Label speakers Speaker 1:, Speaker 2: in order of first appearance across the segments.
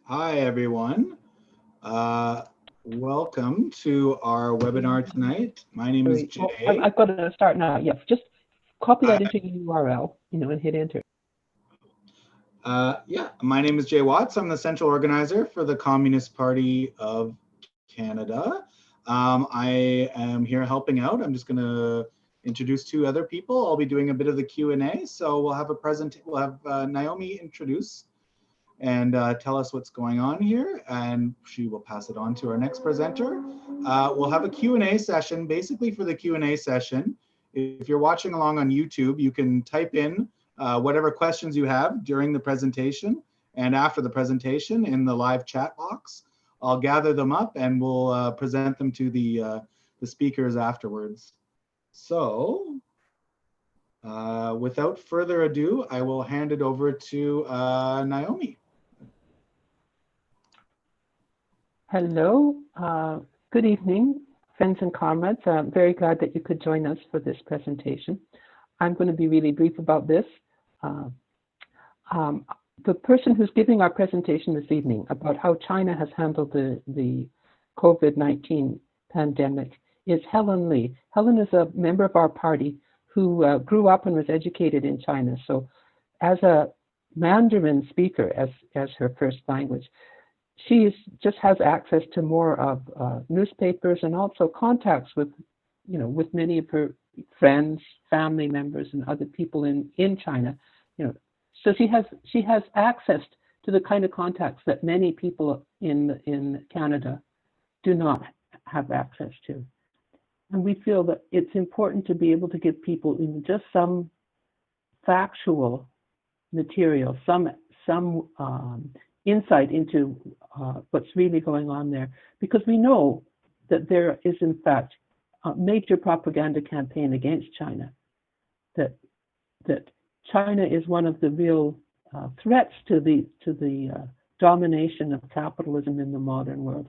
Speaker 1: Hi, everyone. Welcome to our webinar tonight. My name is
Speaker 2: Oh,
Speaker 1: Jay.
Speaker 2: I've got to start now. Yes, just copy
Speaker 1: Uh,
Speaker 2: that into your URL, and hit enter.
Speaker 1: my name is Jay Watts. I'm the central organizer for the Communist Party of Canada. I am here helping out. I'm just going to introduce two other people. I'll be doing a bit of the Q&A. So we'll have Naomi introduce and tell us what's going on here, and she will pass it on to our next presenter. We'll have a Q&A session. Basically, for the Q&A session, if you're watching along on YouTube, you can type in whatever questions you have during the presentation and after the presentation in the live chat box. I'll gather them up and we'll present them to the speakers afterwards. So without further ado, I will hand it over to Naomi.
Speaker 2: Hello, good evening, friends and comrades. I'm very glad that you could join us for this presentation. I'm going to be really brief about this. The person who's giving our presentation this evening about how China has handled the COVID-19 pandemic is Helen Lee. Helen is a member of our party who grew up and was educated in China. So as a Mandarin speaker, as her first language, she just has access to more of newspapers and also contacts with many of her friends, family members, and other people in China. So she has access to the kind of contacts that many people in Canada do not have access to. And we feel that it's important to be able to give people just some factual material, some insight into what's really going on there, because we know that there is in fact a major propaganda campaign against China, that China is one of the real threats to the domination of capitalism in the modern world,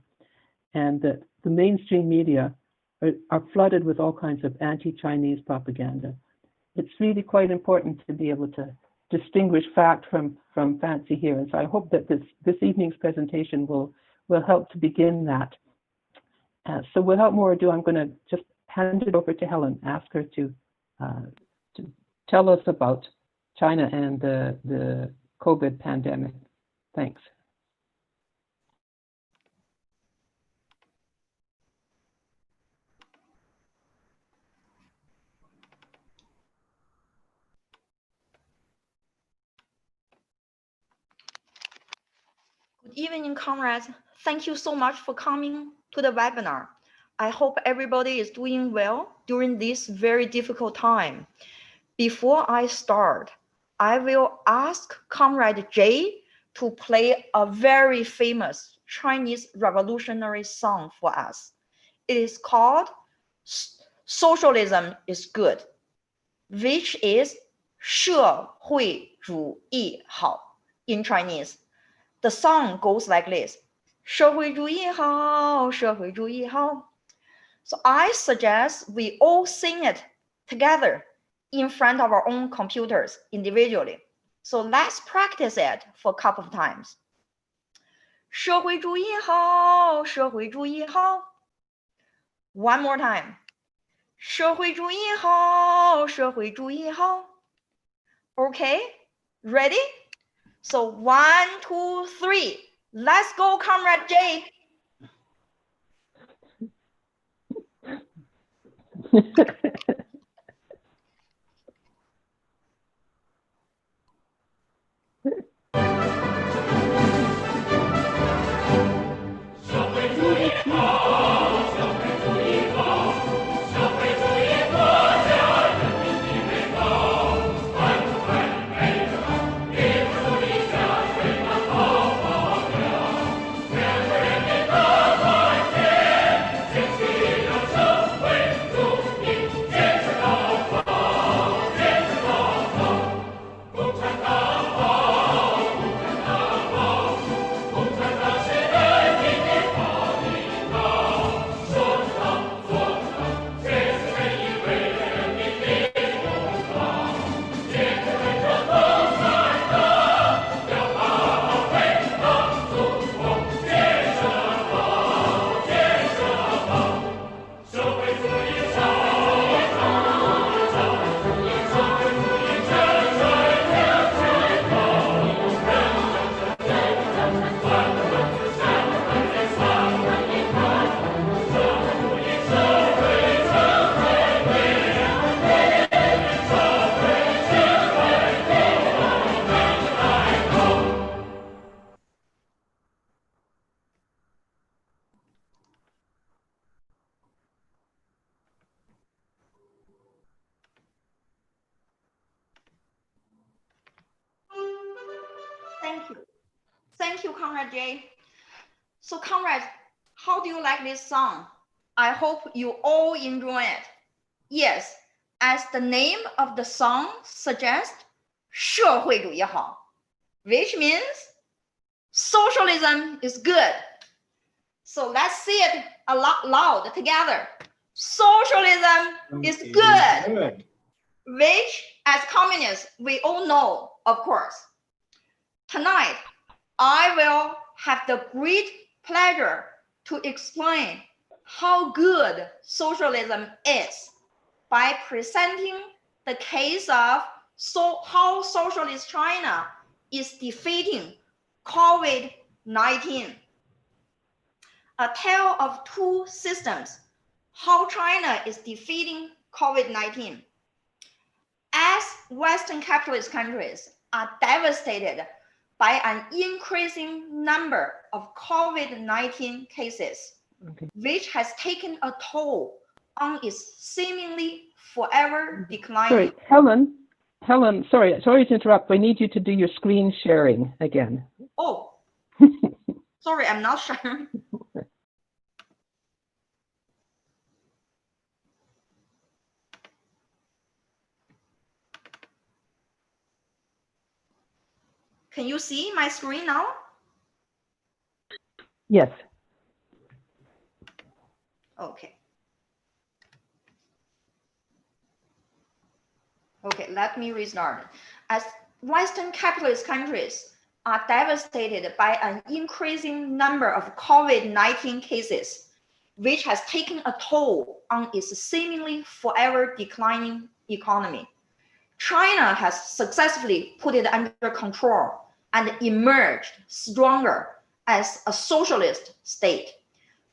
Speaker 2: and that the mainstream media are flooded with all kinds of anti-Chinese propaganda. It's really quite important to be able to distinguish fact from fancy here. And so I hope that this evening's presentation will help to begin that. So without more ado, I'm going to just hand it over to Helen, ask her to tell us about China and the COVID pandemic. Thanks.
Speaker 3: Good evening, comrades. Thank you so much for coming to the webinar. I hope everybody is doing well during this very difficult time. Before I start, I will ask Comrade Jay to play a very famous Chinese revolutionary song for us. It is called Socialism is Good, which is 社会主义好 in Chinese. The song goes like this. 社会主义好，社会主义好. So I suggest we all sing it together in front of our own computers individually. So let's practice it for a couple of times. 社会主义好，社会主义好. One more time. 社会主义好，社会主义好. Okay, ready? So 1, 2, 3. Let's go, Comrade Jay. Thank you. Thank you, Comrade Jay. So, comrades, how do you like this song? I hope you all enjoy it. Yes, as the name of the song suggests, 社会主义好, which means socialism is good. So let's say it a lot loud together. Socialism is good. Which, as communists, we all know, of course. Tonight, I will have the great pleasure to explain how good socialism is by presenting the case of how socialist China is defeating COVID-19. A tale of two systems, how China is defeating COVID-19. As Western capitalist countries are devastated by an increasing number of COVID-19 cases, which has taken a toll on its seemingly forever declining.
Speaker 2: Sorry, Helen, sorry to interrupt. I need you to do your screen sharing again.
Speaker 3: Oh, sorry, I'm not sharing. Can you see my screen now?
Speaker 2: Yes.
Speaker 3: Okay. Okay, let me restart. As Western capitalist countries are devastated by an increasing number of COVID-19 cases, which has taken a toll on its seemingly forever declining economy, China has successfully put it under control and emerged stronger as a socialist state,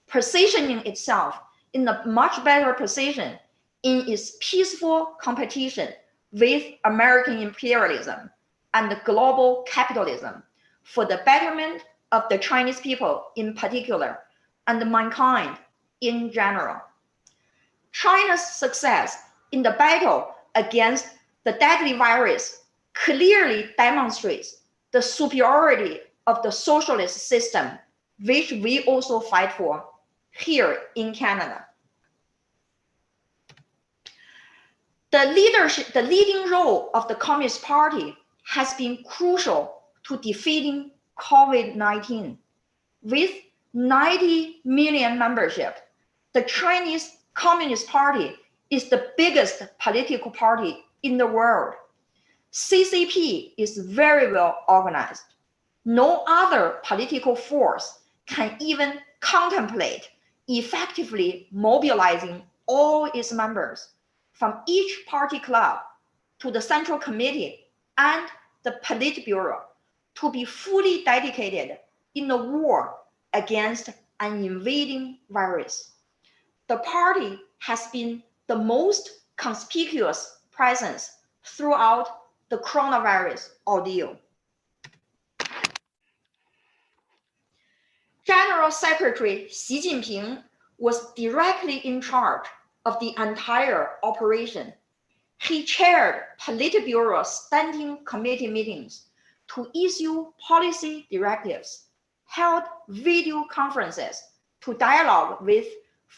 Speaker 3: positioning itself in a much better position in its peaceful competition with American imperialism and global capitalism for the betterment of the Chinese people in particular and mankind in general. China's success in the battle against the deadly virus clearly demonstrates the superiority of the socialist system, which we also fight for here in Canada. The leading role of the Communist Party has been crucial to defeating COVID-19. With 90 million membership, the Chinese Communist Party is the biggest political party in the world. CCP is very well organized. No other political force can even contemplate effectively mobilizing all its members from each party club to the Central Committee and the Politburo to be fully dedicated in the war against an invading virus. The party has been the most conspicuous presence throughout the coronavirus ordeal. General Secretary Xi Jinping was directly in charge of the entire operation. He chaired Politburo standing committee meetings to issue policy directives, held video conferences to dialogue with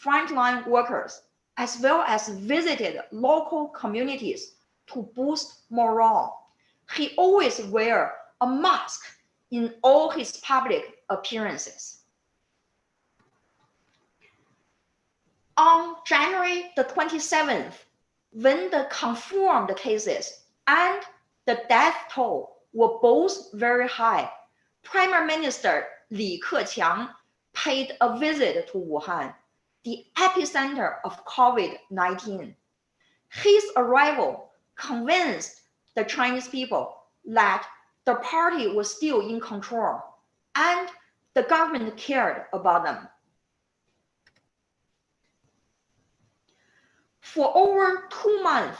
Speaker 3: frontline workers, as well as visited local communities to boost morale. He always wears a mask in all his public appearances. On January the 27th, when the confirmed cases and the death toll were both very high, Prime Minister Li Keqiang paid a visit to Wuhan, the epicenter of COVID-19. His arrival convinced the Chinese people that the party was still in control and the government cared about them. For over 2 months,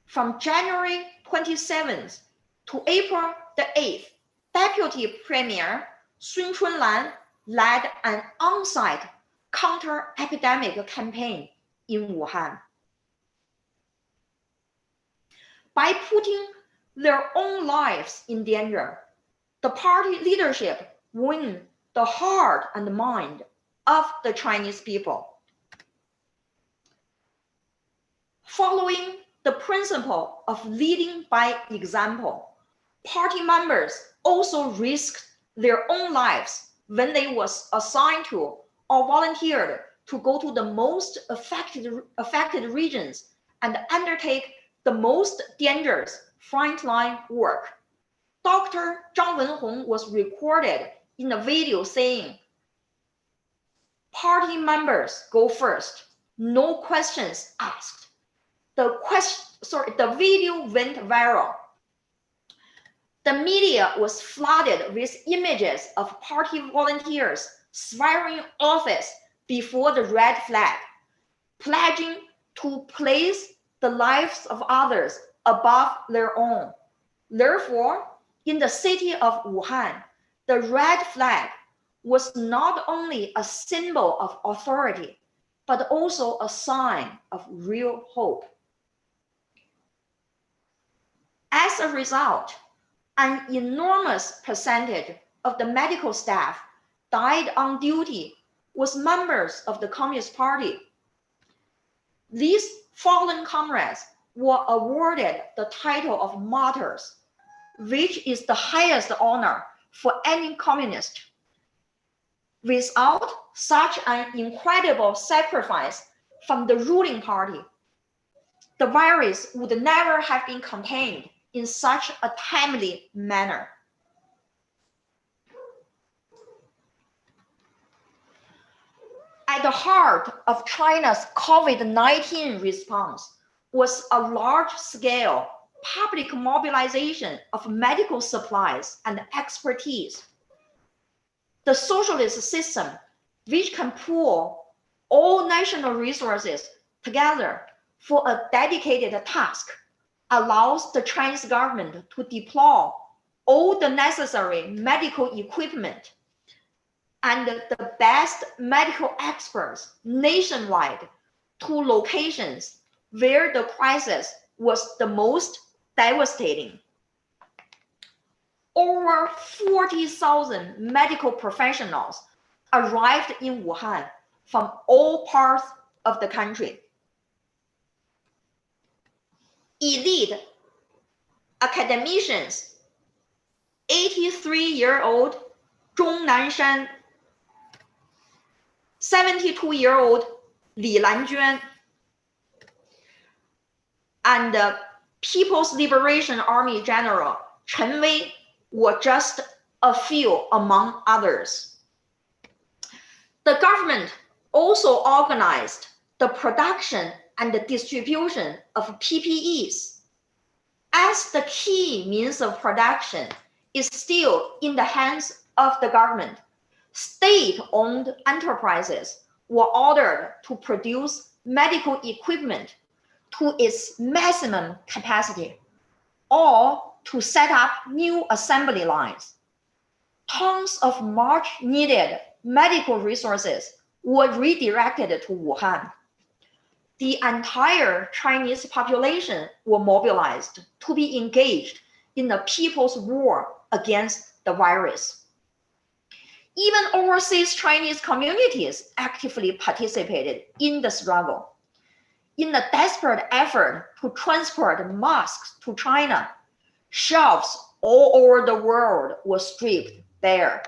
Speaker 3: from January 27th to April the 8th, Deputy Premier Sun Chunlan led an on-site counter-epidemic campaign in Wuhan. By putting their own lives in danger, the party leadership won the heart and mind of the Chinese people. Following the principle of leading by example, party members also risked their own lives when they was assigned to or volunteered to go to the most affected regions and undertake the most dangerous frontline work. Dr. Zhang Wenhong was recorded in a video saying, "Party members go first, no questions asked." The video went viral. The media was flooded with images of party volunteers swearing office before the red flag, pledging to place the lives of others above their own. Therefore, in the city of Wuhan, the red flag was not only a symbol of authority, but also a sign of real hope. As a result, an enormous percentage of the medical staff died on duty was members of the Communist Party. These fallen comrades were awarded the title of martyrs, which is the highest honor for any communist. Without such an incredible sacrifice from the ruling party, the virus would never have been contained in such a timely manner. At the heart of China's COVID-19 response was a large-scale public mobilization of medical supplies and expertise. The socialist system, which can pool all national resources together for a dedicated task, allows the Chinese government to deploy all the necessary medical equipment and the best medical experts nationwide to locations where the crisis was the most devastating. Over 40,000 medical professionals arrived in Wuhan from all parts of the country. Elite academicians, 83-year-old Zhong Nanshan, 72-year-old Li Lanjuan, and the People's Liberation Army General Chen Wei were just a few among others. The government also organized the production and the distribution of PPEs. As the key means of production is still in the hands of the government, state-owned enterprises were ordered to produce medical equipment to its maximum capacity, or to set up new assembly lines. Tons of much needed medical resources were redirected to Wuhan. The entire Chinese population were mobilized to be engaged in the people's war against the virus. Even overseas Chinese communities actively participated in the struggle. In the desperate effort to transport masks to China, shelves all over the world were stripped bare.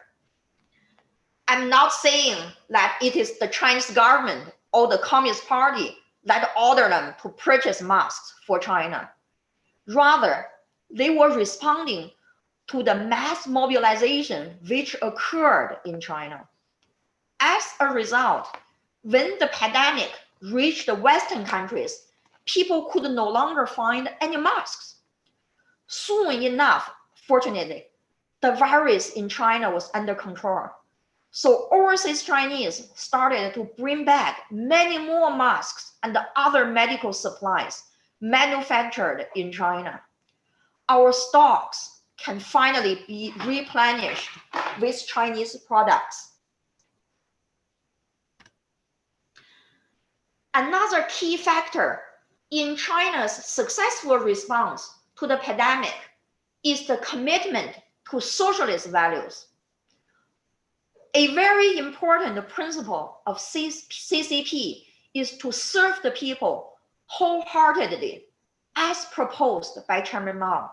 Speaker 3: I'm not saying that it is the Chinese government or the Communist Party that ordered them to purchase masks for China. Rather, they were responding to the mass mobilization which occurred in China. As a result, when the pandemic reached the Western countries, people could no longer find any masks. Soon enough, fortunately, the virus in China was under control. So overseas Chinese started to bring back many more masks and other medical supplies manufactured in China. Our stocks can finally be replenished with Chinese products. Another key factor in China's successful response to the pandemic is the commitment to socialist values. A very important principle of CCP is to serve the people wholeheartedly, as proposed by Chairman Mao.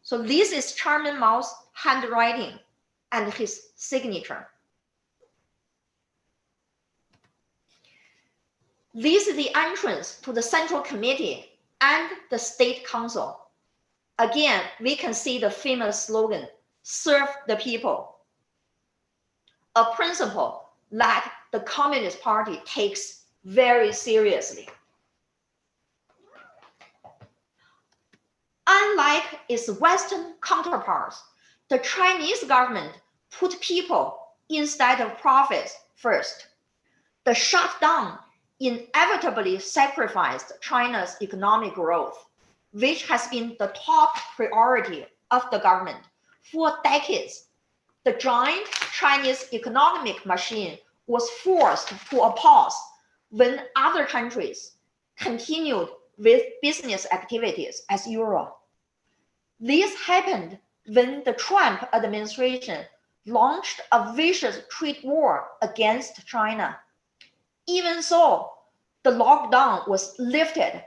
Speaker 3: So this is Chairman Mao's handwriting and his signature. This is the entrance to the Central Committee and the State Council. Again, we can see the famous slogan, serve the people, a principle that the Communist Party takes very seriously. Unlike its Western counterparts, the Chinese government put people instead of profits first. The shutdown inevitably sacrificed China's economic growth, which has been the top priority of the government for decades. The giant Chinese economic machine was forced to a pause when other countries continued with business activities as usual. This happened when the Trump administration launched a vicious trade war against China. Even so, the lockdown was lifted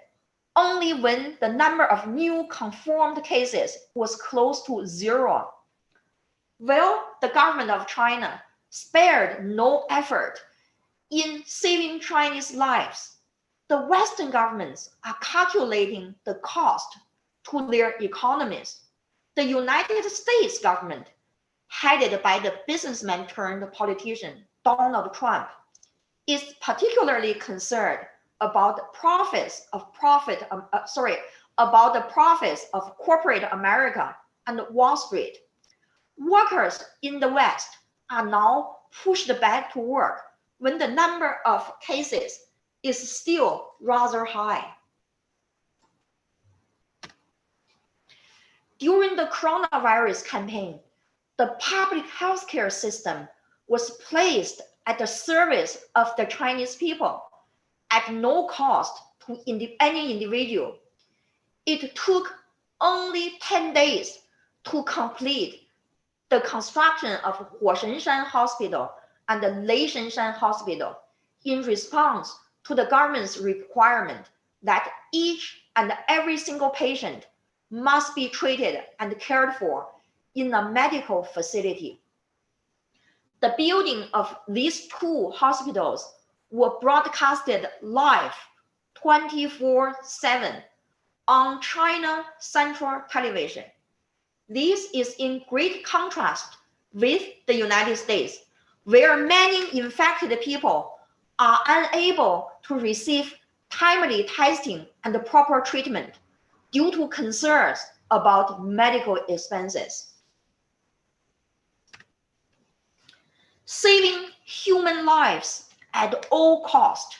Speaker 3: only when the number of new confirmed cases was close to zero. Well, the government of China spared no effort in saving Chinese lives. The Western governments are calculating the cost to their economies. The United States government, headed by the businessman turned politician Donald Trump, is particularly concerned about the profits of corporate America and Wall Street. Workers in the West are now pushed back to work when the number of cases is still rather high. During the coronavirus campaign, the public healthcare system was placed at the service of the Chinese people at no cost to any individual. It took only 10 days to complete the construction of Huoshenshan Hospital and the Leishenshan Hospital in response to the government's requirement that each and every single patient must be treated and cared for in a medical facility. The building of these two hospitals were broadcasted live 24/7 on China Central Television. This is in great contrast with the United States, where many infected people are unable to receive timely testing and proper treatment due to concerns about medical expenses. Saving human lives at all costs,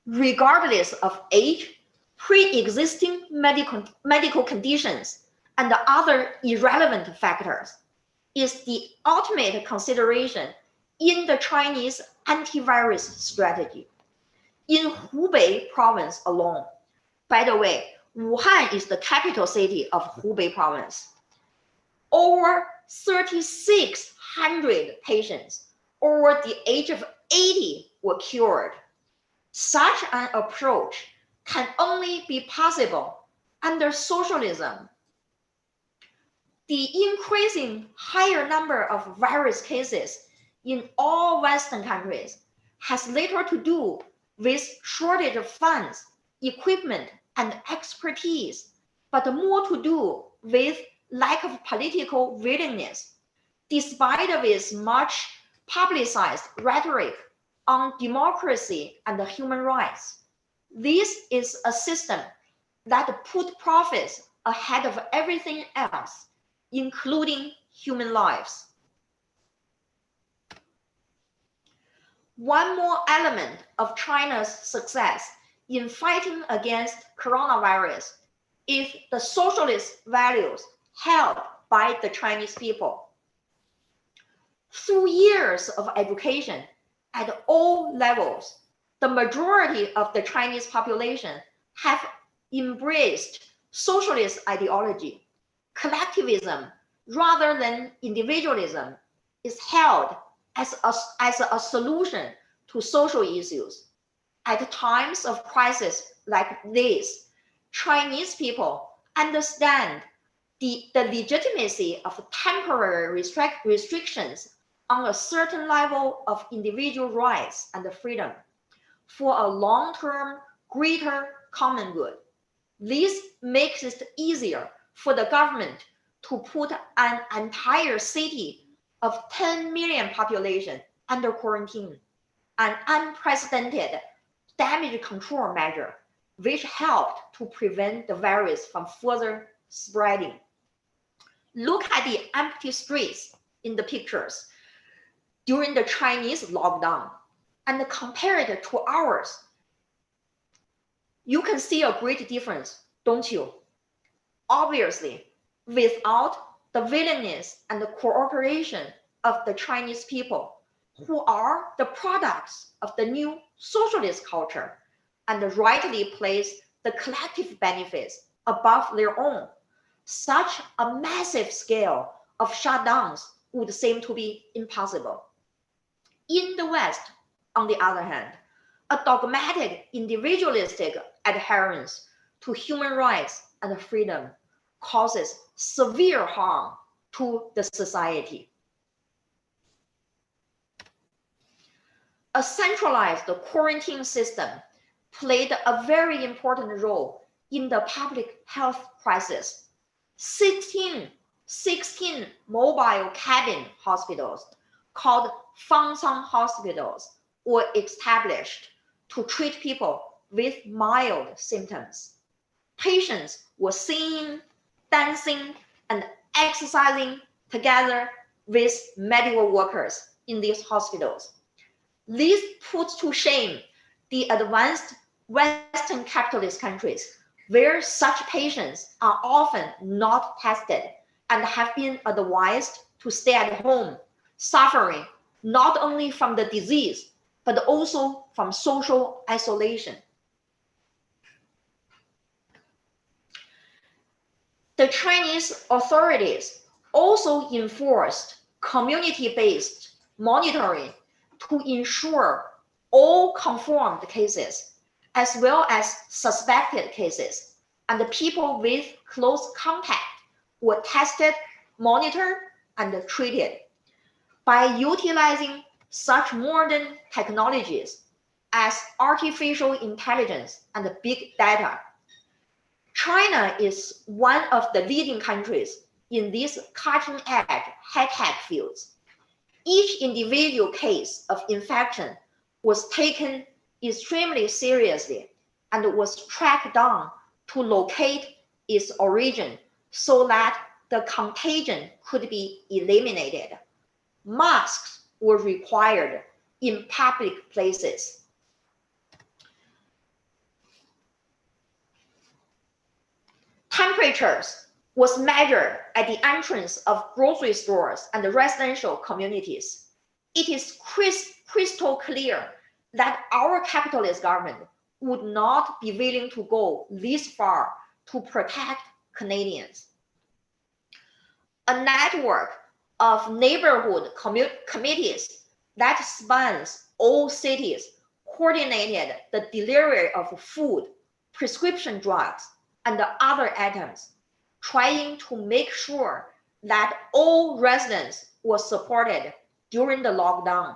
Speaker 3: regardless of age, pre-existing medical conditions, and other irrelevant factors, is the ultimate consideration in the Chinese antivirus strategy. In Hubei province alone, by the way, Wuhan is the capital city of Hubei province, over 3,600 patients over the age of 80 were cured. Such an approach can only be possible under socialism. The increasing higher number of virus cases in all Western countries has little to do with shortage of funds, equipment, and expertise, but more to do with lack of political willingness, despite of its much publicized rhetoric on democracy and human rights. This is a system that put profits ahead of everything else, including human lives. One more element of China's success in fighting against coronavirus is the socialist values held by the Chinese people. Through years of education at all levels, the majority of the Chinese population have embraced socialist ideology, collectivism, rather than individualism, is held as a solution to social issues. At times of crisis like this, Chinese people understand the legitimacy of temporary restrictions on a certain level of individual rights and freedom for a long-term, greater common good. This makes it easier for the government to put an entire city of 10 million population under quarantine, an unprecedented damage control measure, which helped to prevent the virus from further spreading. Look at the empty streets in the pictures during the Chinese lockdown and compare it to ours. You can see a great difference, don't you? Obviously, without the willingness and the cooperation of the Chinese people, who are the products of the new socialist culture and rightly place the collective benefits above their own, such a massive scale of shutdowns would seem to be impossible. In the West, on the other hand, a dogmatic individualistic adherence to human rights and freedom causes severe harm to the society. A centralized quarantine system played a very important role in the public health crisis. 16 mobile cabin hospitals called Fangsang hospitals were established to treat people with mild symptoms. Patients were singing, dancing, and exercising together with medical workers in these hospitals. This puts to shame the advanced Western capitalist countries, where such patients are often not tested and have been advised to stay at home, suffering not only from the disease, but also from social isolation. The Chinese authorities also enforced community-based monitoring to ensure all confirmed cases, as well as suspected cases, and the people with close contact were tested, monitored, and treated. By utilizing such modern technologies as artificial intelligence and big data, China is one of the leading countries in these cutting-edge high-tech fields. Each individual case of infection was taken extremely seriously and was tracked down to locate its origin so that the contagion could be eliminated. Masks were required in public places. Temperatures was measured at the entrance of grocery stores and residential communities. It is crystal clear that our capitalist government would not be willing to go this far to protect Canadians. A network of neighborhood committees that spans all cities coordinated the delivery of food, prescription drugs, and other items, trying to make sure that all residents were supported during the lockdown.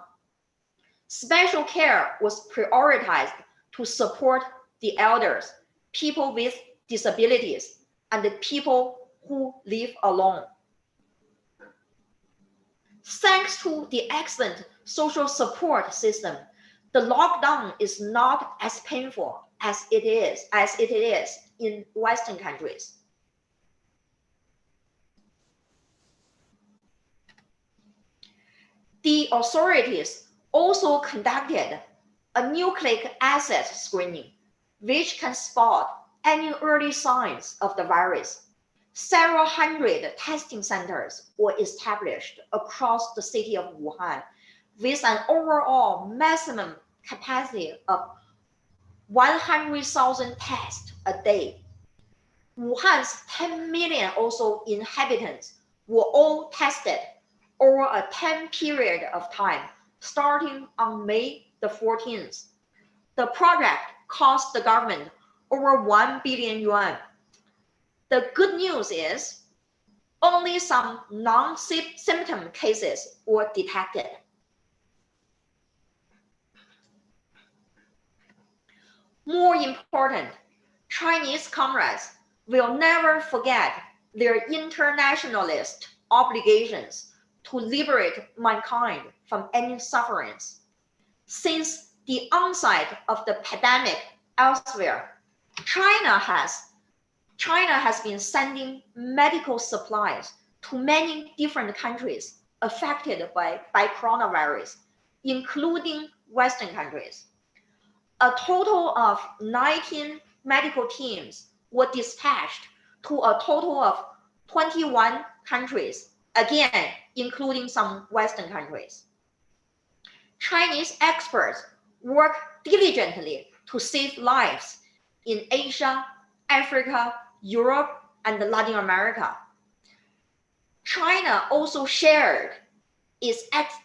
Speaker 3: Special care was prioritized to support the elders, people with disabilities, and the people who live alone. Thanks to the excellent social support system, the lockdown is not as painful as it is in Western countries. The authorities also conducted a nucleic acid screening, which can spot any early signs of the virus. Several hundred testing centers were established across the city of Wuhan, with an overall maximum capacity of 100,000 tests a day. Wuhan's 10 million also inhabitants were all tested over a 10 period of time, starting on May the 14th. The project cost the government over 1 billion yuan. The good news is only some non-symptom cases were detected. More important, Chinese comrades will never forget their internationalist obligations to liberate mankind from any sufferings. Since the onset of the pandemic elsewhere, China has been sending medical supplies to many different countries affected by coronavirus, including Western countries. A total of 19 medical teams were dispatched to a total of 21 countries, again, including some Western countries. Chinese experts work diligently to save lives in Asia, Africa, Europe, and Latin America. China also shared its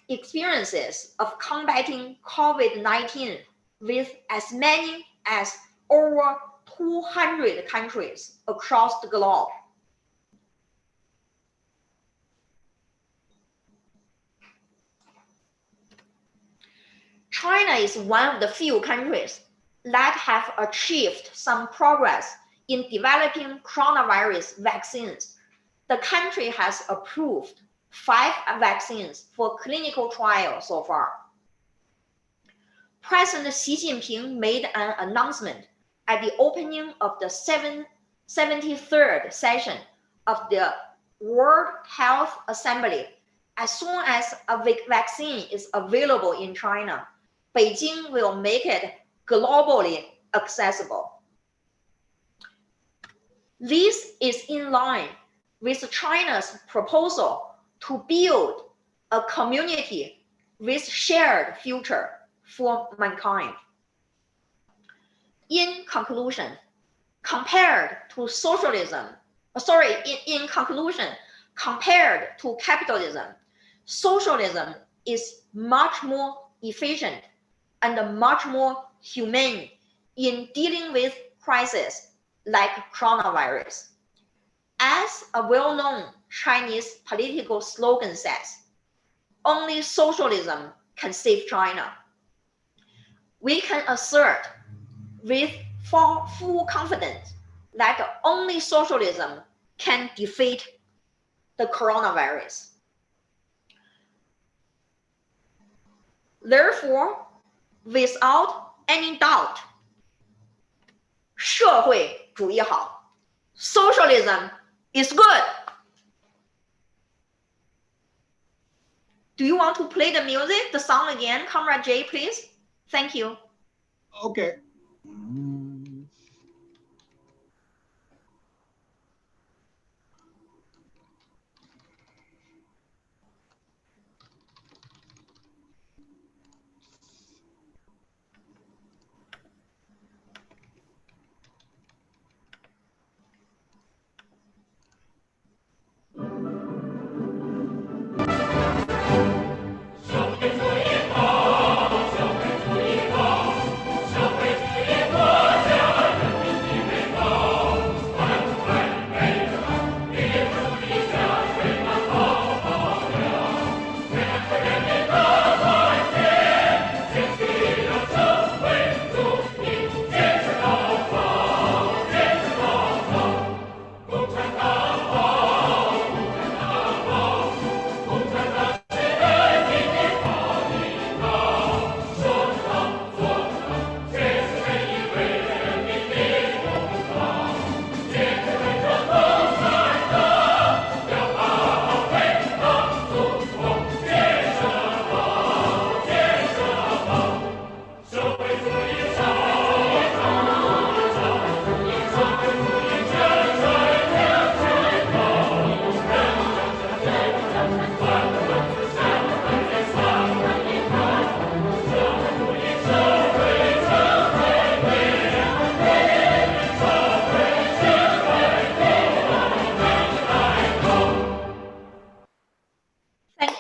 Speaker 3: experiences of combating COVID-19 with as many as over 200 countries across the globe. China is one of the few countries that have achieved some progress in developing coronavirus vaccines. The country has approved 5 vaccines for clinical trials so far. President Xi Jinping made an announcement at the opening of the 73rd session of the World Health Assembly. As soon as a vaccine is available in China, Beijing will make it globally accessible. This is in line with China's proposal to build a community with shared future for mankind. In conclusion, compared to capitalism, socialism is much more efficient and much more humane in dealing with crises like coronavirus. As a well-known Chinese political slogan says, only socialism can save China. We can assert with full confidence that only socialism can defeat the coronavirus. Therefore, without any doubt, 社会主义好, socialism is good. Do you want to play the music, the song again, Comrade Jay, please? Thank you.
Speaker 1: Okay.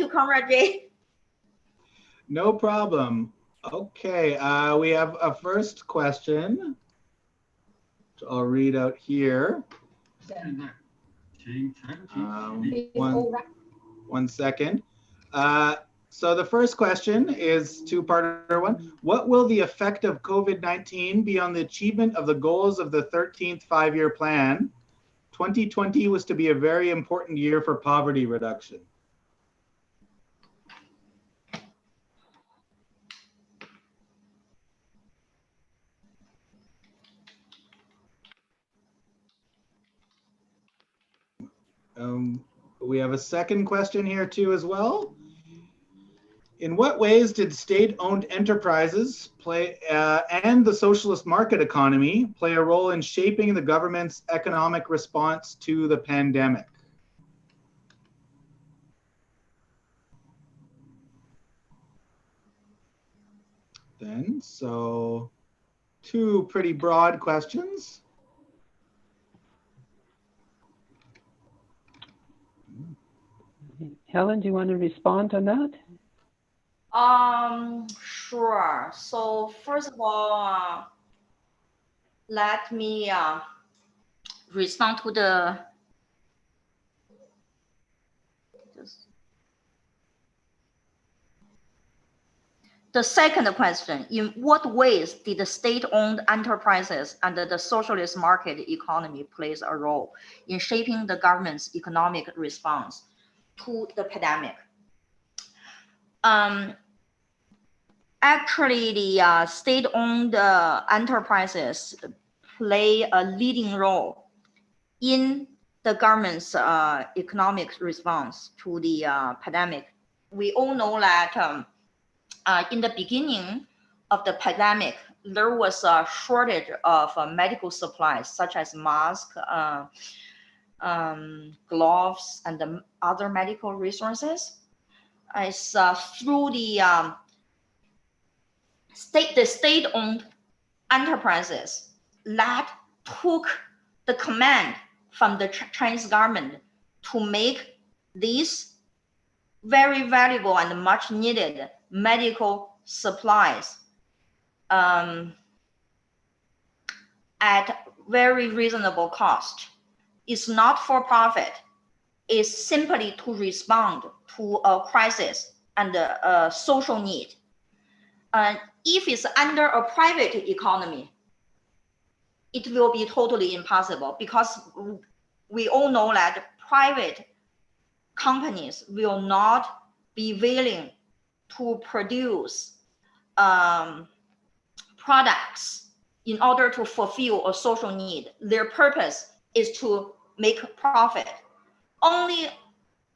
Speaker 3: Comrade Jay.
Speaker 1: No problem. Okay, we have a first question, which I'll read out here. One second. So the first question is two-parter one. What will the effect of COVID-19 be on the achievement of the goals of the 13th five-year plan? 2020 was to be a very important year for poverty reduction. We have a second question here too as well. In what ways did state-owned enterprises play and the socialist market economy play a role in shaping the government's economic response to the pandemic? Then, so two pretty broad questions.
Speaker 2: Helen, do you want to respond on that?
Speaker 3: Sure. So first of all, let me respond to the second question. In what ways did the state-owned enterprises and the socialist market economy plays a role in shaping the government's economic response to the pandemic? Actually, the state-owned enterprises play a leading role in the government's economic response to the pandemic. We all know that in the beginning of the pandemic, there was a shortage of medical supplies such as masks, gloves, and the other medical resources. It's through the state-owned enterprises that took the command from the Chinese government to make these very valuable and much needed medical supplies at very reasonable cost. It's not for profit. It's simply to respond to a crisis and a social need. If it's under a private economy, it will be totally impossible, because we all know that private companies will not be willing to produce products in order to fulfill a social need. Their purpose is to make profit. Only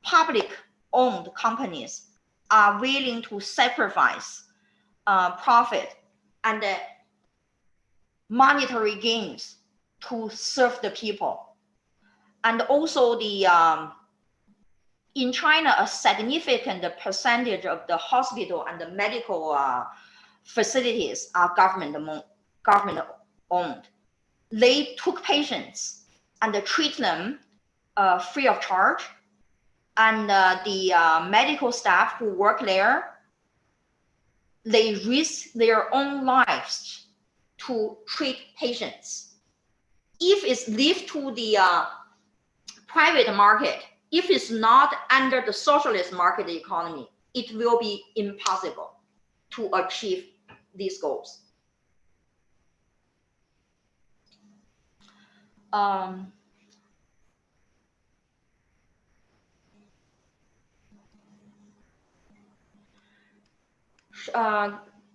Speaker 3: public-owned companies are willing to sacrifice profit and monetary gains to serve the people. And also in China, a significant percentage of the hospital and the medical facilities are government-owned. They took patients and treat them free of charge. And the medical staff who work there, they risk their own lives to treat patients. If it's left to the private market, if it's not under the socialist market economy, it will be impossible to achieve these goals.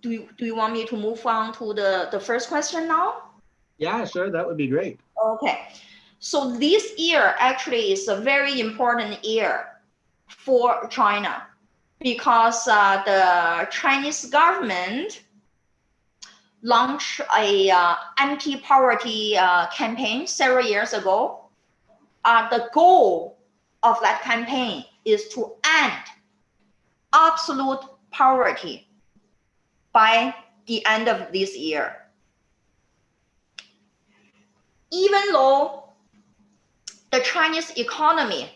Speaker 3: Do you want me to move on to the first question now?
Speaker 1: Yeah, sure, that would be great.
Speaker 3: Okay, so this year actually is a very important year for China, because the Chinese government launched a anti-poverty campaign several years ago. The goal of that campaign is to end absolute poverty by the end of this year. Even though the Chinese economy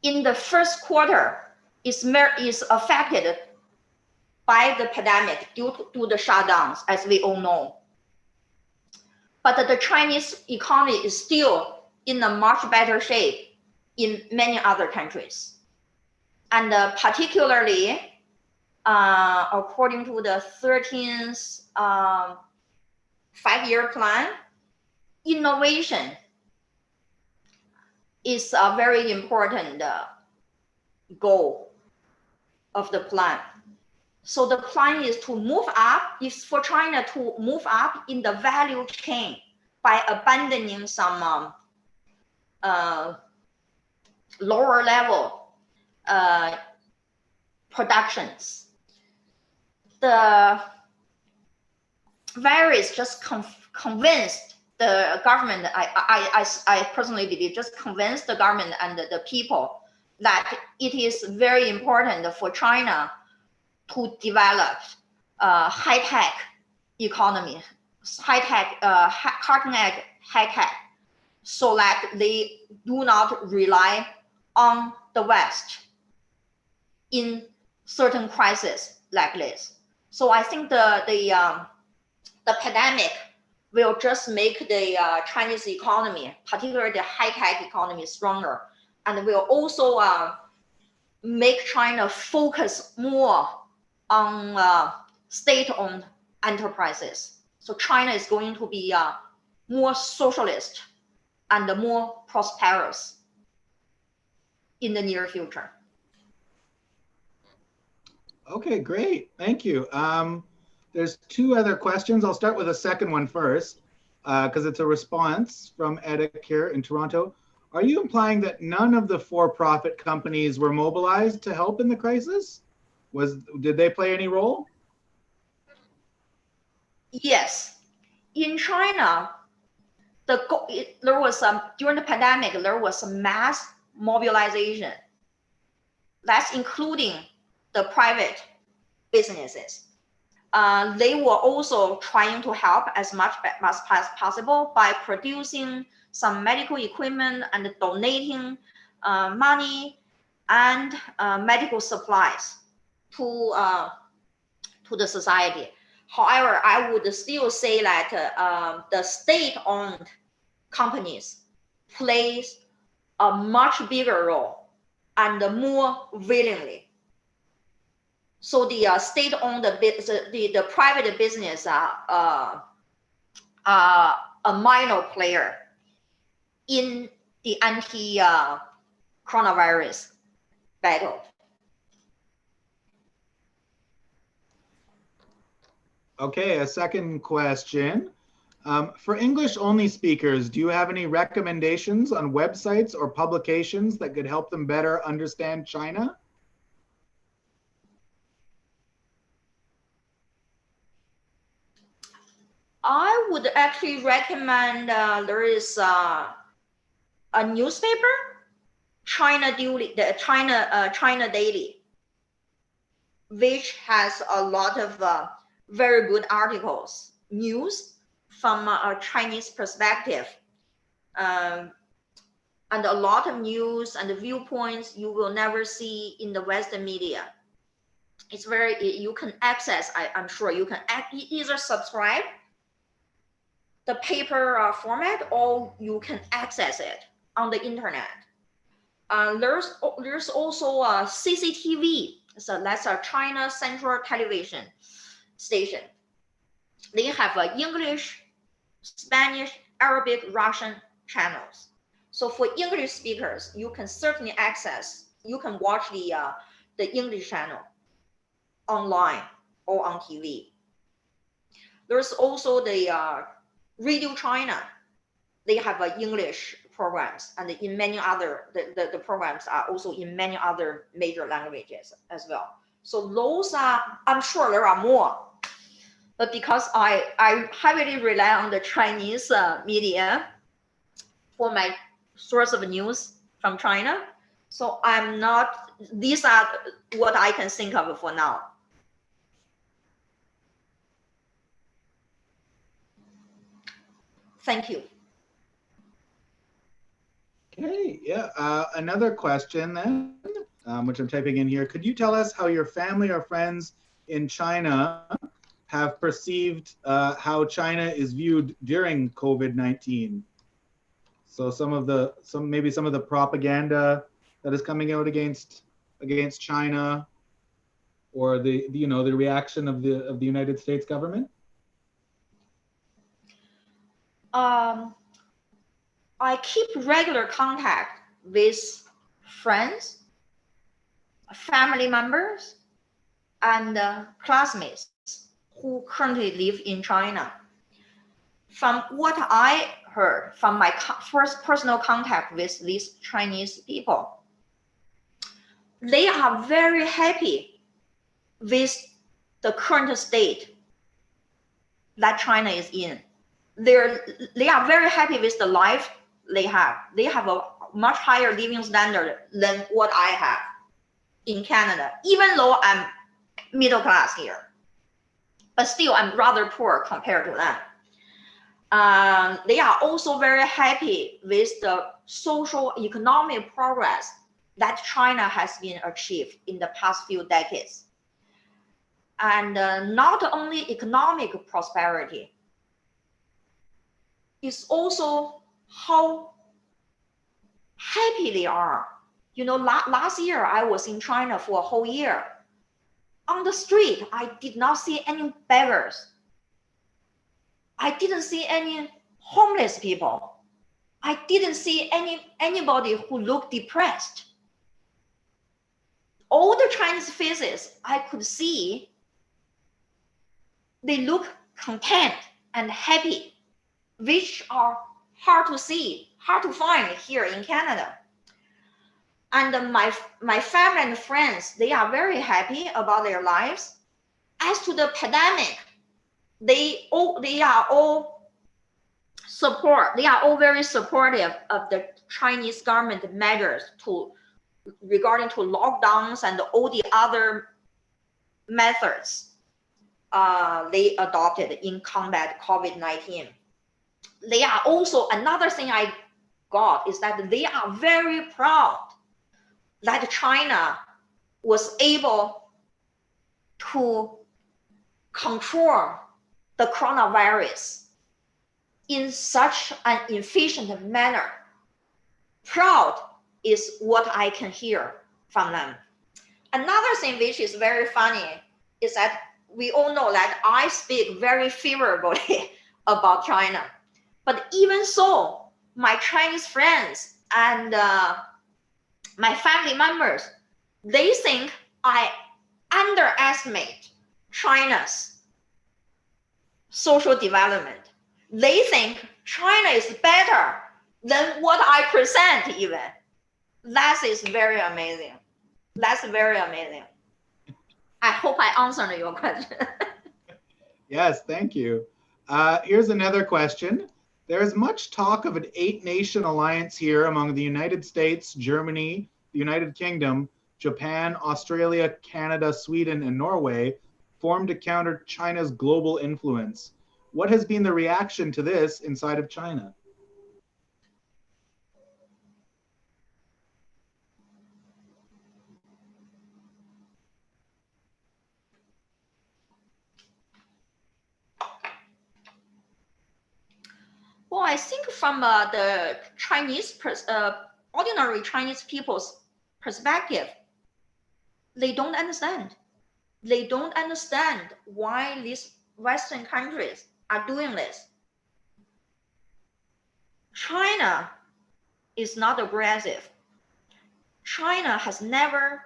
Speaker 3: in the first quarter is affected by the pandemic due to the shutdowns, as we all know. But the Chinese economy is still in a much better shape in many other countries. And particularly, according to the 13th five-year plan, innovation is a very important goal of the plan. So the plan is to move up, is for China to move up in the value chain by abandoning some lower level productions. The virus just convinced the government, I personally believe, just convinced the government and the people that it is very important for China to develop high-tech economy, high-tech, cutting-edge high-tech, so that they do not rely on the West in certain crises like this. So I think the pandemic will just make the Chinese economy, particularly the high-tech economy, stronger, and will also make China focus more on state-owned enterprises. So China is going to be more socialist and more prosperous in the near future.
Speaker 1: Okay, great. Thank you. There's two other questions. I'll start with the second one first, because it's a response from Edic here in Toronto. Are you implying that none of the for-profit companies were mobilized to help in the crisis? Did they play any role?
Speaker 3: Yes. In China, there was during the pandemic, there was a mass mobilization. That's including the private businesses. They were also trying to help as much as possible by producing some medical equipment and donating money and medical supplies to the society. However, I would still say that the state-owned companies plays a much bigger role and more willingly. So the state-owned, the private business are a minor player in the anti-coronavirus battle.
Speaker 1: Okay, a second question. For English-only speakers, do you have any recommendations on websites or publications that could help them better understand China?
Speaker 3: I would actually recommend there is a newspaper, China Daily, which has a lot of very good articles, news from a Chinese perspective, and a lot of news and viewpoints you will never see in the Western media. It's very, you can access, I'm sure you can either subscribe the paper format, or you can access it on the internet. There's also a CCTV, so that's a China Central Television station. They have English, Spanish, Arabic, Russian channels. So for English speakers, you can certainly you can watch the English channel online or on TV. There's also the Radio China. They have English programs, and in many other, the programs are also in many other major languages as well. So those are, I'm sure there are more, but because I heavily rely on the Chinese media for my source of news from China, so these are what I can think of for now. Thank you.
Speaker 1: Okay, yeah. Another question then, which I'm typing in here. Could you tell us how your family or friends in China have perceived how China is viewed during COVID-19? So maybe some of the propaganda that is coming out against China, or the reaction of the United States government.
Speaker 3: I keep regular contact with friends, family members, and classmates who currently live in China. From what I heard from my first personal contact with these Chinese people, they are very happy with the current state that China is in. They are very happy with the life they have. They have a much higher living standard than what I have in Canada, even though I'm middle class here. But still, I'm rather poor compared to them. They are also very happy with the social economic progress that China has been achieved in the past few decades. And not only economic prosperity, it's also how happy they are. You know, last year I was in China for a whole year. On the street, I did not see any beggars. I didn't see any homeless people. I didn't see anybody who looked depressed. All the Chinese faces I could see, they look content and happy, which are hard to see, hard to find here in Canada. And my family and friends, they are very happy about their lives. As to the pandemic, they are all very supportive of the Chinese government measures regarding to lockdowns and all the other methods they adopted in combat COVID-19. They are also, another thing I got is that they are very proud that China was able to control the coronavirus in such an efficient manner. Proud is what I can hear from them. Another thing which is very funny is that we all know that I speak very favorably about China. But even so, my Chinese friends and my family members, they think I underestimate China's social development. They think China is better than what I present even. That is very amazing. That's very amazing. I hope I answered your question.
Speaker 1: Yes, thank you. Here's another question. There is much talk of an 8-nation alliance here among the United States, Germany, the United Kingdom, Japan, Australia, Canada, Sweden, and Norway, formed to counter China's global influence. What has been the reaction to this inside of China?
Speaker 3: Well, I think from the ordinary Chinese people's perspective, they don't understand. They don't understand why these Western countries are doing this. China is not aggressive. China has never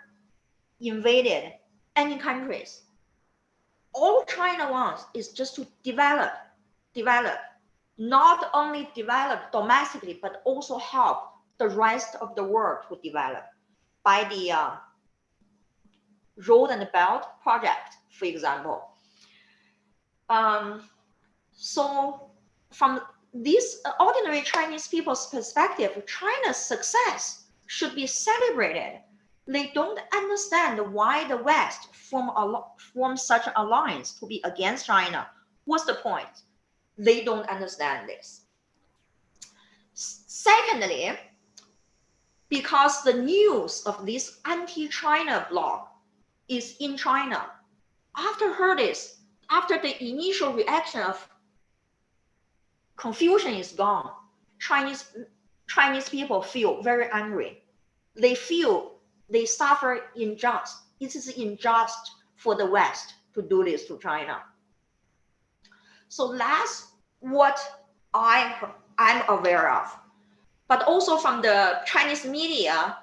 Speaker 3: invaded any countries. All China wants is just to develop, not only develop domestically, but also help the rest of the world to develop by the Road and Belt project, for example. So from this ordinary Chinese people's perspective, China's success should be celebrated. They don't understand why the West form such an alliance to be against China. What's the point? They don't understand this. Secondly, because the news of this anti-China blog is in China. After the initial reaction of confusion is gone, Chinese people feel very angry. They feel they suffer injustice. It is unjust for the West to do this to China. So that's what I'm aware of. But also from the Chinese media,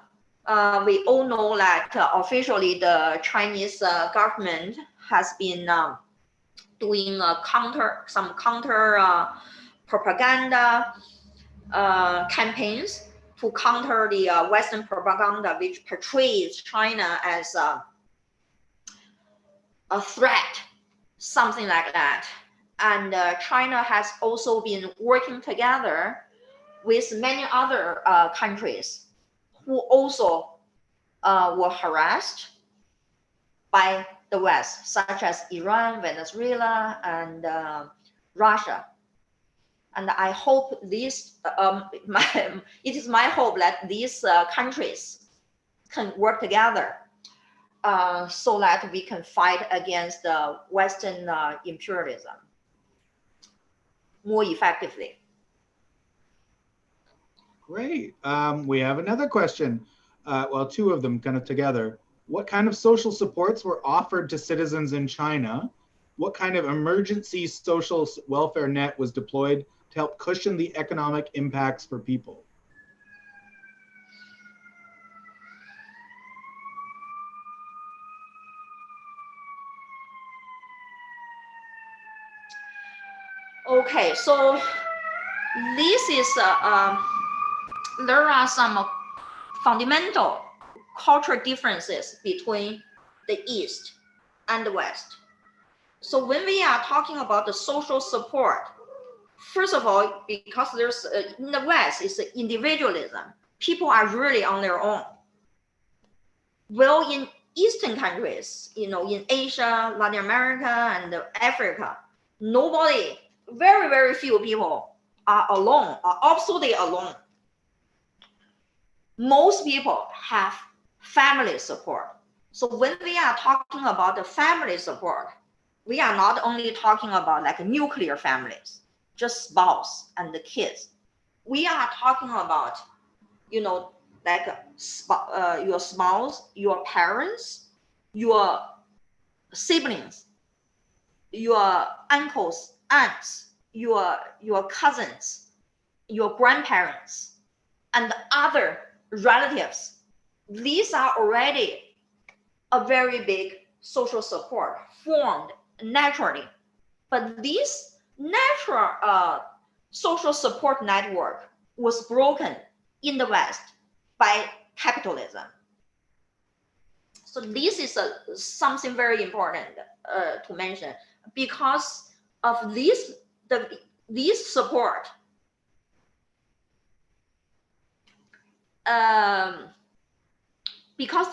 Speaker 3: we all know that officially the Chinese government has been doing some counter propaganda campaigns to counter the Western propaganda, which portrays China as a threat, something like that. And China has also been working together with many other countries who also were harassed by the West, such as Iran, Venezuela, and Russia. And I hope this, it is my hope that these countries can work together so that we can fight against Western imperialism more effectively.
Speaker 1: Great. We have another question. Well, two of them kind of together. What kind of social supports were offered to citizens in China? What kind of emergency social welfare net was deployed to help cushion the economic impacts for people?
Speaker 3: Okay, so this is there are some fundamental cultural differences between the East and the West. So when we are talking about the social support, first of all, because there's in the West, it's individualism. People are really on their own. Well, in Eastern countries, in Asia, Latin America, and Africa, very, very few people are alone, are absolutely alone. Most people have family support. So when we are talking about the family support, we are not only talking about like nuclear families, just spouse and the kids. We are talking about, like your spouse, your parents, your siblings, your uncles, aunts, your cousins, your grandparents, and other relatives. These are already a very big social support formed naturally. But this natural social support network was broken in the West by capitalism. So this is something very important to mention, because of this support. Because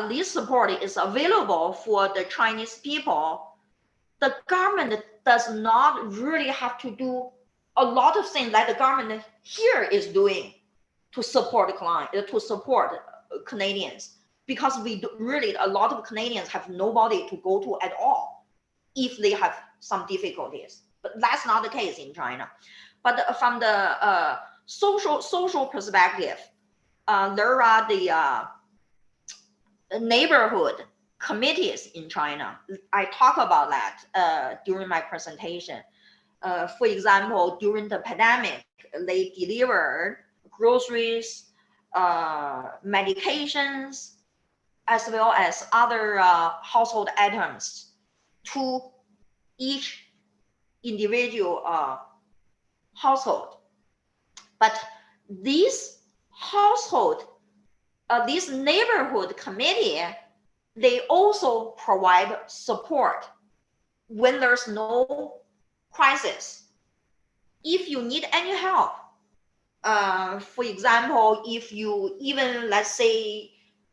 Speaker 3: this support is available for the Chinese people, the government does not really have to do a lot of things that the government here is doing to support Canadians, because a lot of Canadians have nobody to go to at all if they have some difficulties. But that's not the case in China. But from the social perspective, there are the neighborhood committees in China. I talk about that during my presentation. For example, during the pandemic, they delivered groceries, medications, as well as other household items to each individual household. But this neighborhood committee, they also provide support when there's no crisis. If you need any help, for example, if you even, let's say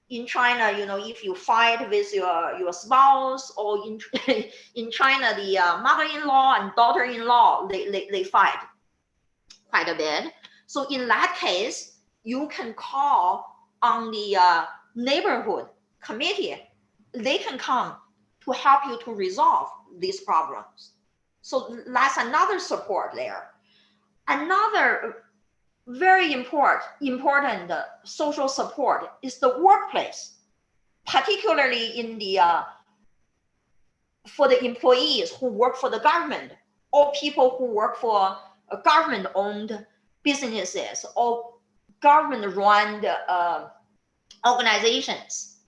Speaker 3: in China, if you fight with your spouse, or in China, the mother-in-law and daughter-in-law, they fight quite a bit. So in that case, you can call on the neighborhood committee, they can come to help you to resolve these problems. So that's another support there. Another very important social support is the workplace, particularly in the for the employees who work for the government or people who work for government-owned businesses or government-run organizations.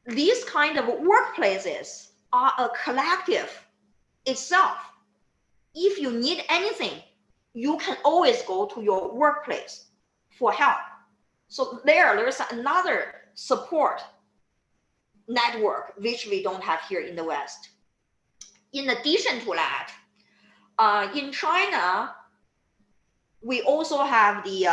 Speaker 3: These kind of workplaces are a collective itself. If you need anything, you can always go to your workplace for help. So there's another support network which we don't have here in the West. In addition to that, in China, we also have the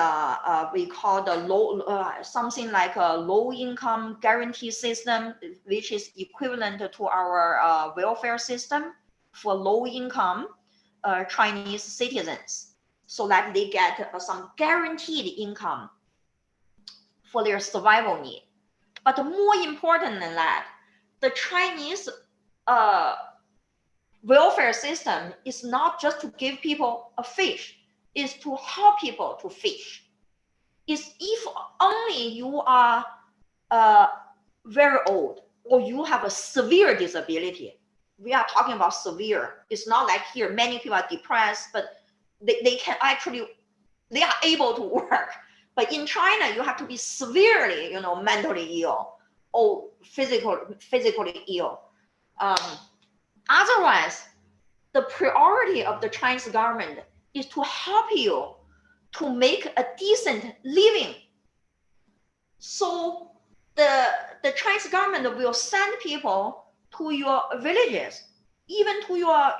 Speaker 3: we call the low something like a low income guarantee system, which is equivalent to our welfare system for low income Chinese citizens, so that they get some guaranteed income for their survival need. But more important than that, the Chinese welfare system is not just to give people a fish, is to help people to fish. Is if only you are very old or you have a severe disability. We are talking about severe. It's not like here many people are depressed, but they can actually, they are able to work. But in China, you have to be severely, mentally ill or physically ill. Otherwise, the priority of the Chinese government is to help you to make a decent living. So the Chinese government will send people to your villages, even to your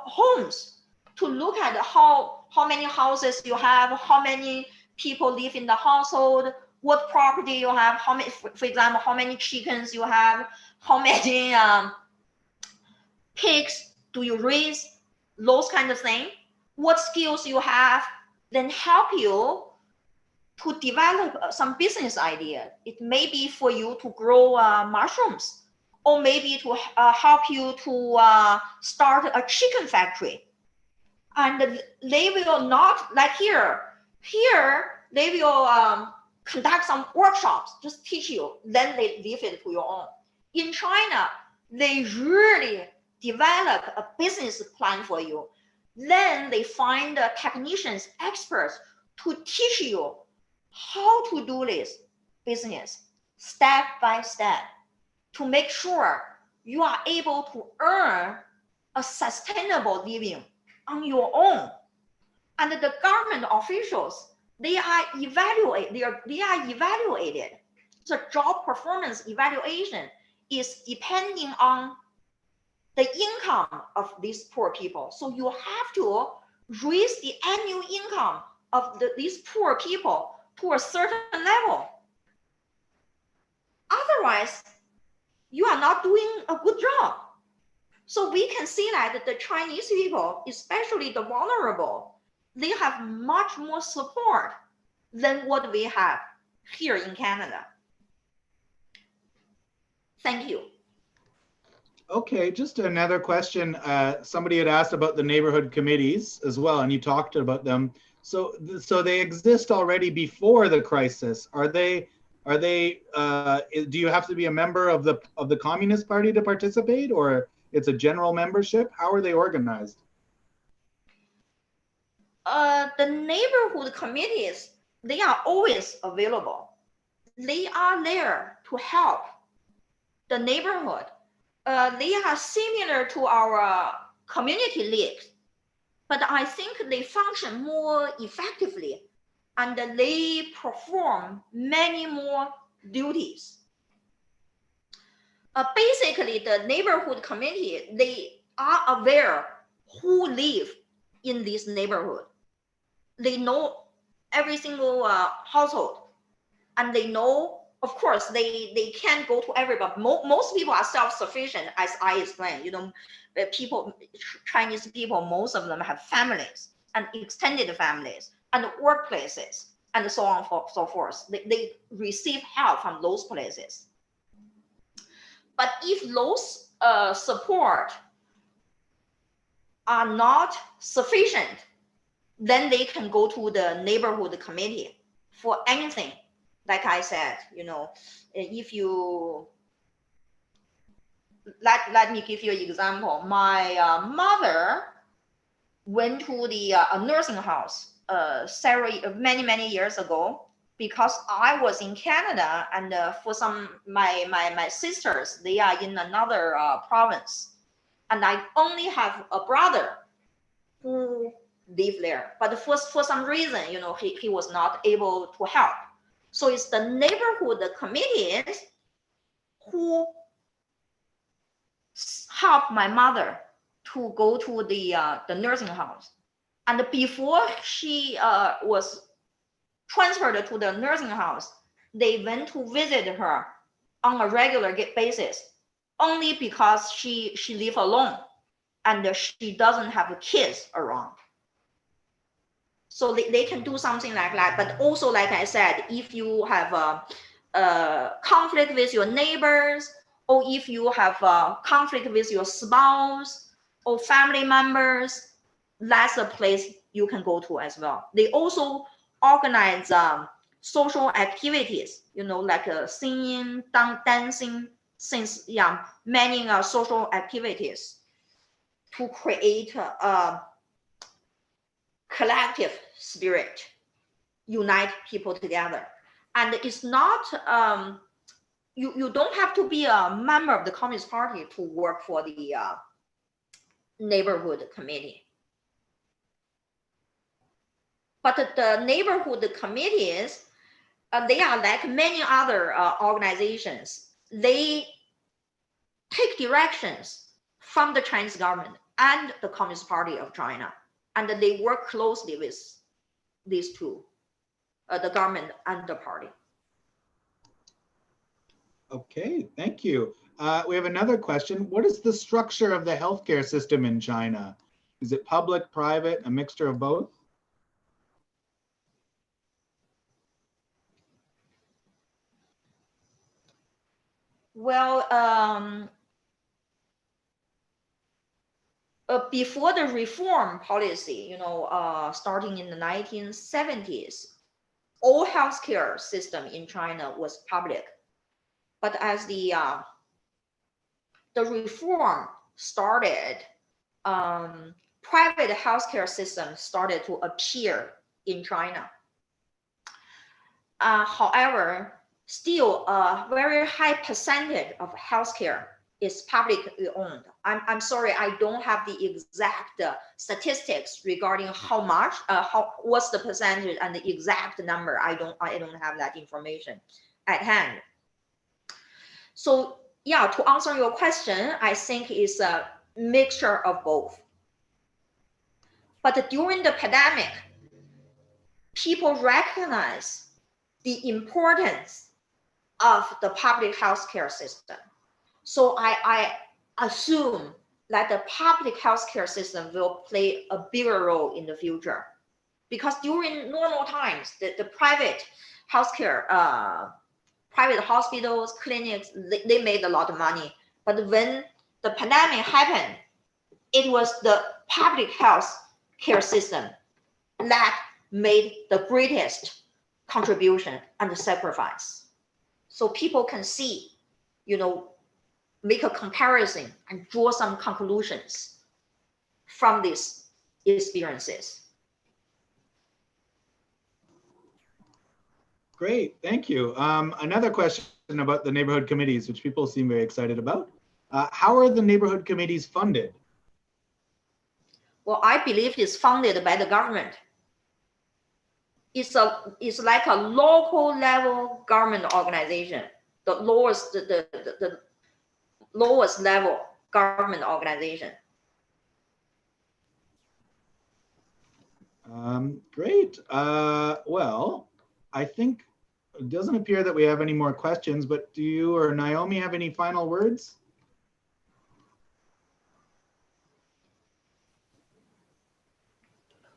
Speaker 3: homes, to look at how many houses you have, how many people live in the household, what property you have, how many, for example, how many chickens you have, how many pigs do you raise, those kind of things, what skills you have, then help you to develop some business idea. It may be for you to grow mushrooms, or maybe to help you to start a chicken factory. And they will not, like here they will conduct some workshops, just teach you, then they leave it to your own. In China, they really develop a business plan for you. Then they find technicians, experts to teach you how to do this business step by step to make sure you are able to earn a sustainable living on your own. And the government officials, they are evaluated. The job performance evaluation is depending on the income of these poor people. So you have to raise the annual income of these poor people to a certain level. Otherwise, you are not doing a good job. So we can see that the Chinese people, especially the vulnerable, they have much more support than what we have here in Canada. Thank you.
Speaker 1: Okay, just another question. Somebody had asked about the neighborhood committees as well, and you talked about them. So they exist already before the crisis. Are they? Do you have to be a member of the Communist Party to participate, or it's a general membership? How are they organized?
Speaker 3: The neighborhood committees, they are always available. They are there to help the neighborhood. They are similar to our community leagues, but I think they function more effectively and they perform many more duties. Basically, the neighborhood committee, they are aware who live in this neighborhood. They know every single household, and they know, of course, they can't go to everybody. Most people are self-sufficient, as I explained. Chinese people, most of them have families and extended families and workplaces. and so on and so forth. They receive help from those places. But if those support are not sufficient, then they can go to the neighborhood committee for anything. Like I said, if you let me give you an example. My mother went to the nursing house many years ago, because I was in Canada, and for some my sisters, they are in another province, and I only have a brother who live there. But for some reason, he was not able to help. So it's the neighborhood committees who help my mother to go to the nursing house. And before she was transferred to the nursing house, they went to visit her on a regular basis, only because she lives alone and she doesn't have kids around. So they can do something like that. But also, like I said, if you have a conflict with your neighbors, or if you have a conflict with your spouse or family members, that's a place you can go to as well. They also organize social activities, like singing, dancing, since many social activities to create a collective spirit, unite people together. And it's not, you don't have to be a member of the Communist Party to work for the neighborhood committee. But the neighborhood committees, they are like many other organizations. They take directions from the Chinese government and the Communist Party of China, and they work closely with these two, the government and the party.
Speaker 1: Okay, thank you. We have another question. What is the structure of the healthcare system in China? Is it public, private, a mixture of both?
Speaker 3: Well, before the reform policy, starting in the 1970s, all healthcare system in China was public. But as the reform started, private healthcare systems started to appear in China. However, still a very high percentage of healthcare is publicly owned. I'm sorry, I don't have the exact statistics regarding how much, what's the percentage and the exact number. I don't have that information at hand. So yeah, to answer your question, I think it's a mixture of both. But during the pandemic, people recognize the importance of the public healthcare system. So I assume that the public healthcare system will play a bigger role in the future, because during normal times, the private healthcare, private hospitals, clinics, they made a lot of money. But when the pandemic happened, it was the public health care system that made the greatest contribution and sacrifice. So people can see, make a comparison and draw some conclusions from these experiences.
Speaker 1: Great, thank you. Another question about the neighborhood committees, which people seem very excited about. How are the neighborhood committees funded?
Speaker 3: Well, I believe it's funded by the government. It's like a local level government organization, the lowest level government organization.
Speaker 1: Great. Well, I think it doesn't appear that we have any more questions, but do you or Naomi have any final words?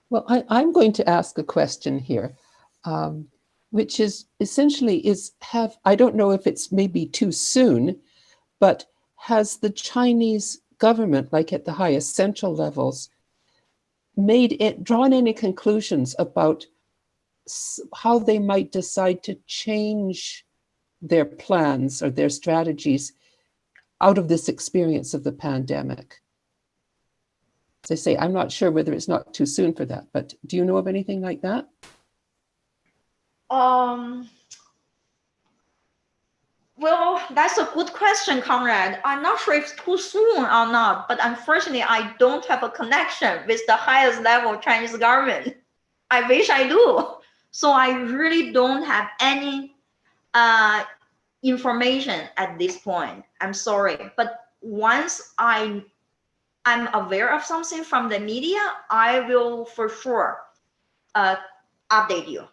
Speaker 2: Well, I'm going to ask a question here. which is essentially I don't know if it's maybe too soon, but has the Chinese government, like at the highest central levels, drawn any conclusions about how they might decide to change their plans or their strategies out of this experience of the pandemic? As I say, I'm not sure whether it's not too soon for that, but do you know of anything like that?
Speaker 3: Well, that's a good question, Conrad. I'm not sure if it's too soon or not, but unfortunately, I don't have a connection with the highest level Chinese government. I wish I do. So I really don't have any information at this point. I'm sorry. But once I'm aware of something from the media, I will for sure update you.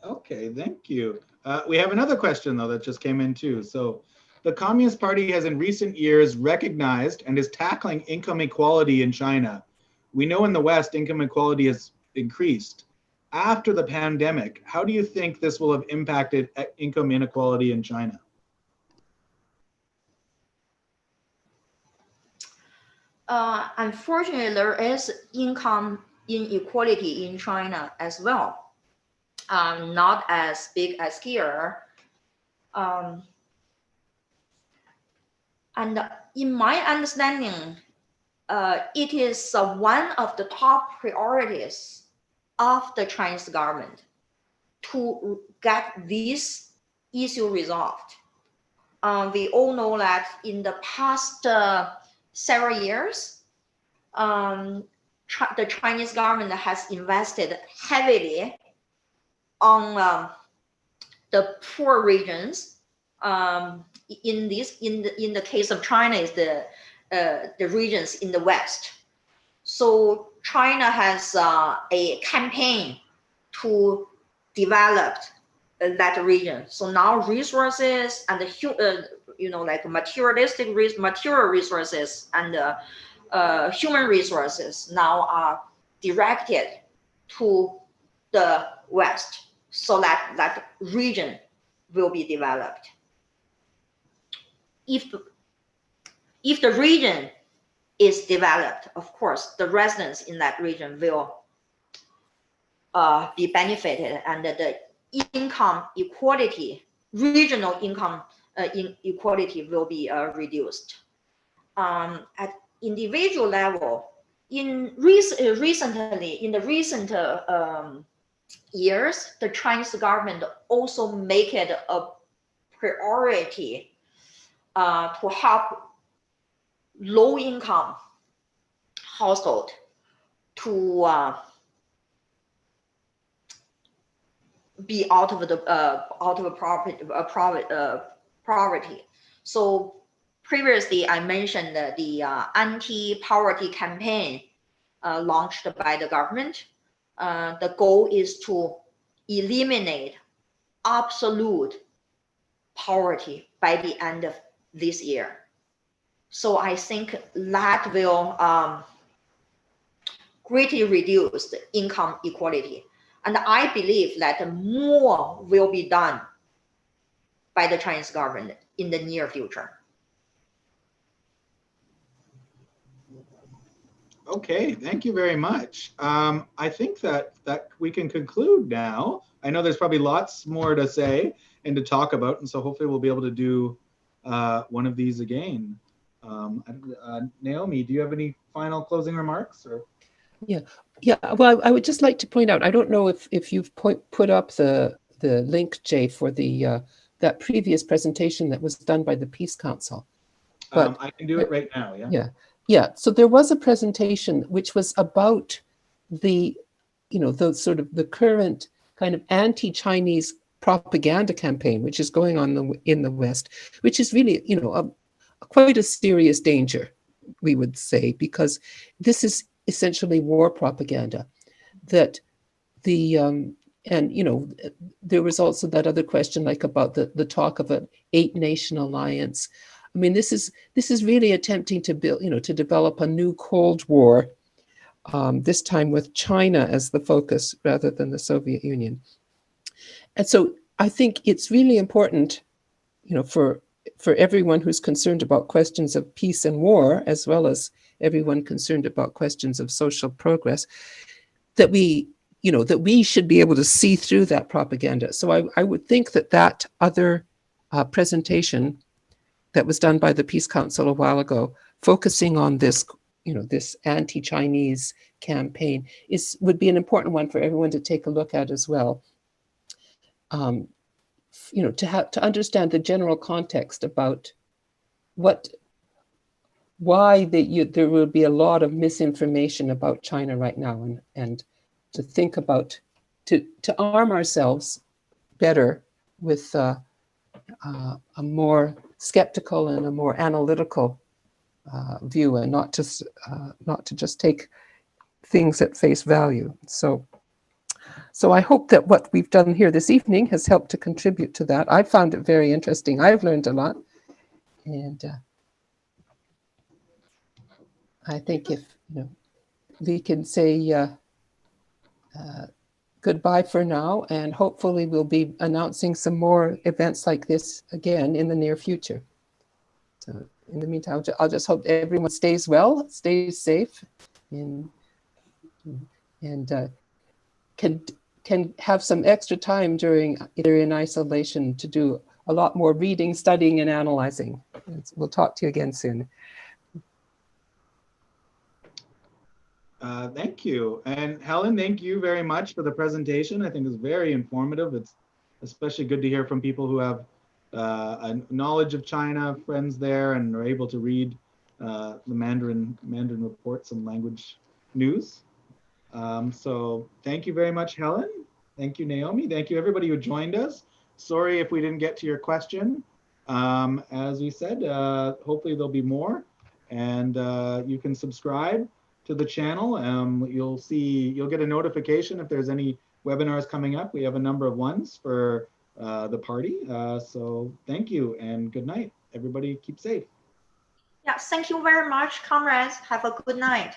Speaker 1: Okay, thank you. We have another question though that just came in too. So the Communist Party has in recent years recognized and is tackling income equality in China. We know in the West, income equality has increased. After the pandemic, how do you think this will have impacted income inequality in China?
Speaker 3: Unfortunately, there is income inequality in China as well. Not as big as here. And in my understanding, it is one of the top priorities of the Chinese government to get this issue resolved. We all know that in the past several years, the Chinese government has invested heavily on the poor regions. In the case of China, is the regions in the West. So China has a campaign to develop that region. So now resources and like material resources and human resources now are directed to the West, so that region will be developed. If the region is developed, of course, the residents in that region will be benefited, and the income equality, regional income inequality will be reduced. At individual level, recently, in the recent years, the Chinese government also make it a priority to help low-income household to be out of poverty. So previously, I mentioned the anti-poverty campaign launched by the government. The goal is to eliminate absolute poverty by the end of this year. So I think that will greatly reduce the income equality. And I believe that more will be done by the Chinese government in the near future.
Speaker 1: Okay, thank you very much. I think that we can conclude now. I know there's probably lots more to say and to talk about, and so hopefully we'll be able to do one of these again. Naomi, do you have any final closing remarks? Or?
Speaker 2: Yeah. Well, I would just like to point out, I don't know if you've put up the link, Jay, for the that previous presentation that was done by the Peace Council. But
Speaker 1: I can do it right now.
Speaker 2: Yeah. So there was a presentation which was about the sort of the current kind of anti-Chinese propaganda campaign which is going on in the West, which is really quite a serious danger, we would say, because this is essentially war propaganda. That there was also that other question, like about the talk of an 8-nation alliance. I mean, this is really attempting to build, to develop a new Cold War this time with China as the focus rather than the Soviet Union. And so I think it's really important, for everyone who's concerned about questions of peace and war, as well as everyone concerned about questions of social progress, that we should be able to see through that propaganda. So I would think that other presentation that was done by the Peace Council a while ago, focusing on this, this anti-Chinese campaign, would be an important one for everyone to take a look at as well. To understand the general context about why there will be a lot of misinformation about China right now, and to think about, to arm ourselves better with a more skeptical and a more analytical view, and not to just take things at face value. So I hope that what we've done here this evening has helped to contribute to that. I found it very interesting. I've learned a lot, and I think if we can say goodbye for now, and hopefully we'll be announcing some more events like this again in the near future. So in the meantime, I'll just hope everyone stays well, stays safe, and can have some extra time during either in isolation to do a lot more reading, studying, and analyzing. We'll talk to you again soon.
Speaker 1: Thank you. And Helen, thank you very much for the presentation. I think it's very informative. It's especially good to hear from people who have a knowledge of China, friends there, and are able to read the Mandarin reports and language news. So thank you very much, Helen. Thank you, Naomi. Thank you, everybody who joined us. Sorry if we didn't get to your question. As we said, hopefully there'll be more, and you can subscribe to the channel. You'll get a notification if there's any webinars coming up. We have a number of ones for the party. So thank you and good night. Everybody keep safe.
Speaker 3: Yeah, thank you very much, comrades. Have a good night.